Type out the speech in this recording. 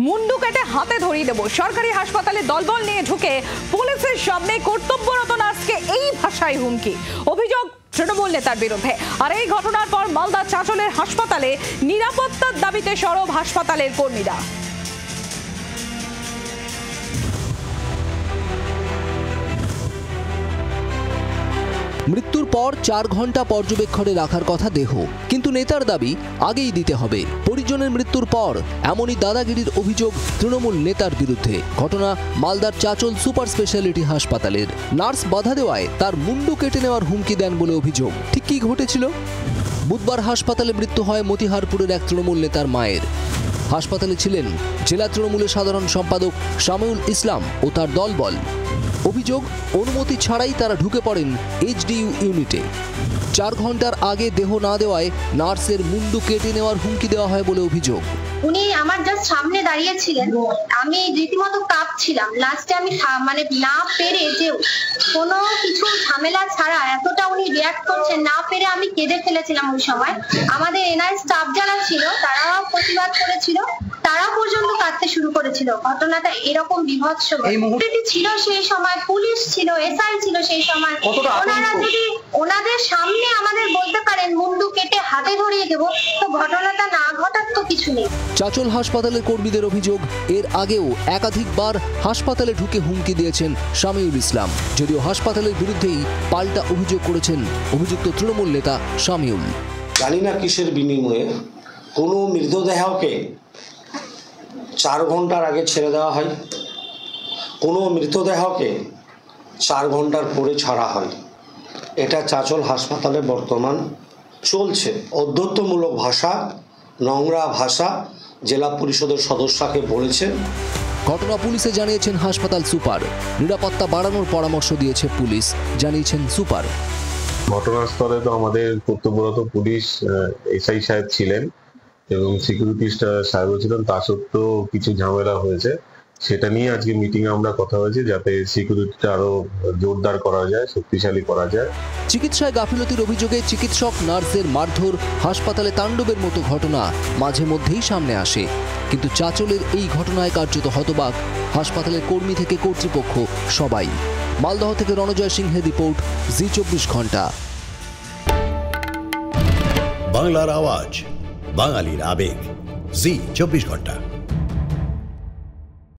মুন্ডু কেটে হাতে ধরিয়ে দেব। সরকারি হাসপাতালে দলবল নিয়ে ঢুকে পুলিশের সামনে কর্তব্যরত নার্সকে এই ভাষায় হুমকি। অভিযোগ তৃণমূল নেতার বিরুদ্ধে। আর এই ঘটনার পর মালদা চাঁচলের হাসপাতালে নিরাপত্তার দাবিতে সরব হাসপাতালের কর্মীরা। মৃত্যুর পর 4 ঘন্টা পর্যবেক্ষণে রাখার কথা দেহ, কিন্তু নেতার দাবি আগেই দিতে হবে। পরিজনের মৃত্যুর পর এমনই দাদাগিরির অভিযোগ তৃণমূল নেতার বিরুদ্ধে। ঘটনা মালদার চাঁচল সুপার স্পেশালিটি হাসপাতালের। নার্স বাধা দেওয়ায় তার মুন্ডু কেটে নেওয়ার হুমকি দেন বলে অভিযোগ। ঠিক কি ঘটেছিল? বুধবার হাসপাতালে মৃত্যু হয় মতিহারপুরের এক তৃণমূল নেতার মায়ের। হাসপাতালে ছিলেন জেলা তৃণমূলের সাধারণ সম্পাদক শামিউল ইসলাম ও তার দলবল। অভিযোগ, অনুমতি ছাড়াই তারা ঢুকে পড়েন এইচডিইউ ইউনিটে। 4 ঘন্টার আগে দেহ না দেওয়ায় নার্সের মুন্ডু কেটে নেওয়ার হুমকি দেওয়া হয় বলে অভিযোগ। উনি আমার জাস্ট সামনে দাঁড়িয়ে ছিলেন, আমি রীতিমতো কাঁপছিলাম। লাস্টে আমি মানে না পেরে, যে কোনো কিছু ঝামেলা ছাড়া এতটা উনি রিয়াক্ট করছেন না পেরে আমি কেঁদে ফেলেছিলাম ওই সময়। আমাদের এনআই স্টাফ যারা ছিল তারাও প্রতিবাদ করেছিল, তারা পর্যন্ত কাঁদতে শুরু করেছিল। ঘটনাটা এরকম বিভৎস ছিল সেই সময়, পুলিশ ছিল, এসআই ছিল সেই সময়। ওনারা যদি ওনাদের সামনে আমাদের বলতে পারেন মুন্ডু কেটে হাতে ধরিয়ে দেব, তো ঘটনাটা না ঘটার তো কিছু নেই। চাঁচল হাসপাতালের কর্মীদের অভিযোগ, এর আগেও একাধিকবার হাসপাতালে ঢুকে হুমকি দিয়েছেন শামিউল ইসলাম। যদিও হাসপাতালের বিরুদ্ধেই পাল্টা অভিযোগ করেছেন অভিযুক্ত তৃণমূল নেতা শামিউল। জানি না কিসের বিনিময়ে কোনো মৃতদেহকে 4 ঘন্টার আগে ছেড়ে দেওয়া হয়, কোনো মৃতদেহকে 4 ঘন্টার পরে ছাড়া হয়। এটা চাঁচল হাসপাতালে বর্তমান চলছে। অধ্যত্বমূলক ভাষা, নোংরা ভাষা জেলা পরিষদের সদস্যকে বলেছেন। ঘটনা পুলিশে জানিয়েছেন হাসপাতাল সুপার। নিরাপত্তা বাড়ানোর পরামর্শ দিয়েছে পুলিশ, জানিয়েছেন সুপার। ঘটনাস্থলে তো আমাদের কর্তব্যরত পুলিশ এসআই সাহেব ছিলেন এবং সিকিউরিটি সাহেবও ছিলেন। তা সত্ত্বেও কিছু ঝামেলা হয়েছে, সেটা নিয়ে আজকে মিটিং আমরা কথা হয়েছে যাতে সিকিউরিটিটা আরো জোরদার করা যায়, শক্তিশালী করা যায়। চিকিৎসায় গাফিলতির অভিযোগে চিকিৎসক নার্সের মারধর, হাসপাতালে তাণ্ডবের মতো ঘটনা মাঝে মধ্যেই সামনে আসে। কিন্তু চাঁচলের এই ঘটনায় কার্যত হতবাক হাসপাতালের কর্মী থেকে কর্তৃপক্ষ সবাই। মালদহ থেকে রণজয় সিংহের রিপোর্ট, জি 24 ঘন্টা। বাংলার আওয়াজ, বাঙালির আবেগ, জি 24 ঘন্টা।